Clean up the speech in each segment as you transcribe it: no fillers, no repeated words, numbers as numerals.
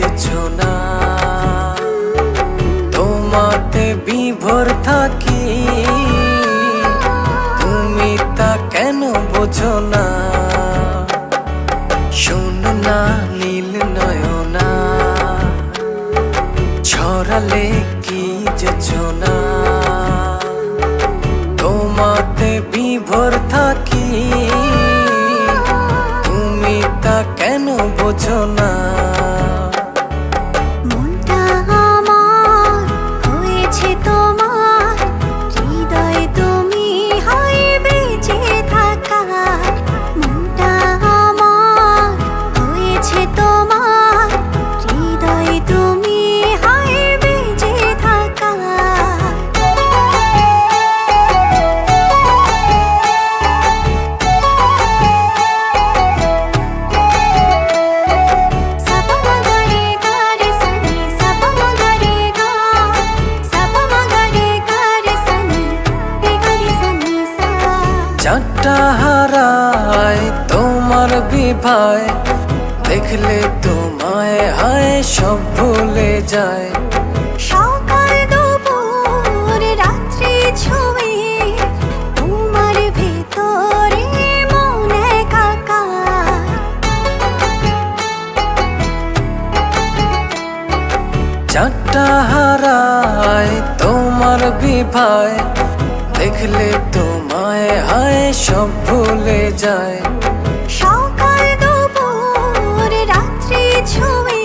যেছো না, তোমাতে বিভোর থাকি, তুমি তা কেন বোঝো না? শোনো না নীল নয়না, ছড়ালে কি যেছো না, তোমাতে বিভোর থাকি, তুমি তা কেন বোঝো না? মনটা আমার হয়েছে তোমার, হৃদয়ে তুমি হয় বেঁচে থাকা। মনটা আমার হয়েছে তোমার, হৃদয়ে তুমি হয় বেঁচে থাকা। চাঁদটা হারায় তোমার বিভায়, দেখলে তোমায় হায় সব ভুলে যায়। সকাল দুপুর রাত্রি ছুঁয়ে তোমার ভেতরে মন একাকার। চাঁদটা হারায় তোমার বিভায়, দেখলে তোমায় হায় সব ভুলে যায়। সকাল দুপুর রাত্রি ছুঁয়ে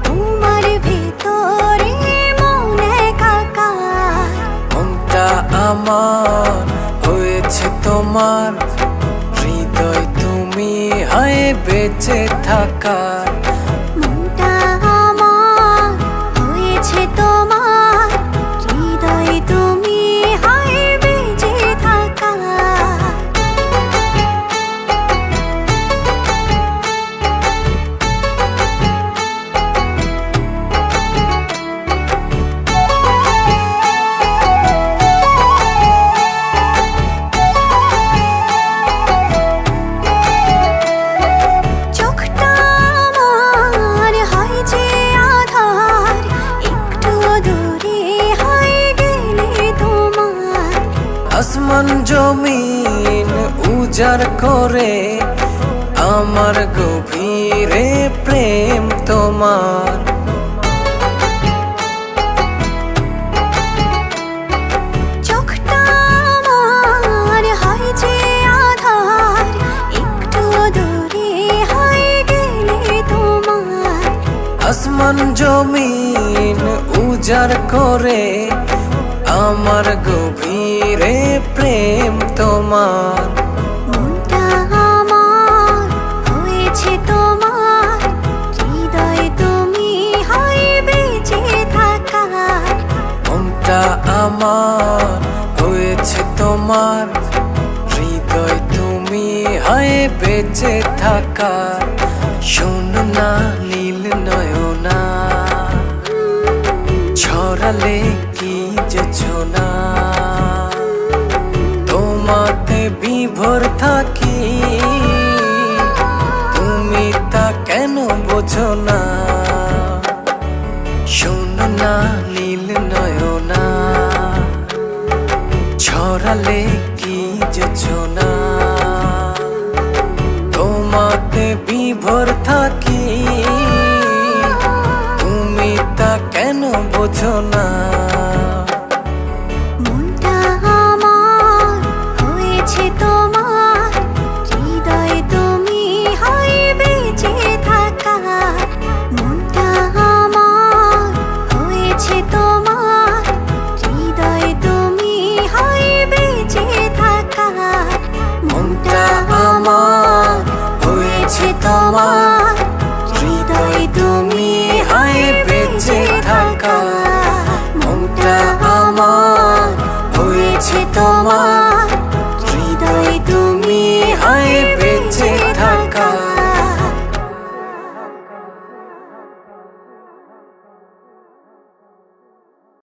তোমার ভেতরে মন একাকার। মনটা আমার হয়েছে তোমার, হৃদয় তুমি হায় বেঁচে থাকার। মনটা আমার হয়েছে তোমার, হৃদয়ে তুমি হয় বেঁচে থাকা। চোখটা আমার হয় যে আধার, একটু দূরে হয় গেলে তোমার। আসমান জমিন উজাড় করে আমার গভীরে প্রেম তোমার। চোখটা আমার হয় যে আধার, একটু দূরে হয় গেলে তোমার। আসমান জমিন উজাড় করে আমার গভীরে প্রেম তোমার। মনটা আমার হয়েছে তোমার, হৃদয়ে তুমি হয় বেঁচে থাকা। মনটা আমার হয়েছে তোমার, হৃদয় তুমি হায় বেঁচে থাকার। শোনো না নীল নয়না, ছড়ালে কি যেছো না, তোমাতে বিভোর থাকি, তুমি তা কেন বোঝো না? শোনো না নীল নয়না, ছড়ালে কি যেছো না, তোমাতে বিভোর থাকি, তুমি তা কেন বোঝো না? মনটা আমার হয়েছে তোমার, হৃদয়ে তুমি হয় বেঁচে থাকা। মনটা আমার হয়েছে তোমার, হৃদয়ে তুমি হয় বেঁচে থাকা। মনটা আমার হয়েছে তোমার, হৃদয় তুমি হায় বেঁচে থাকা। মনটা আমার হয়েছে তোমার,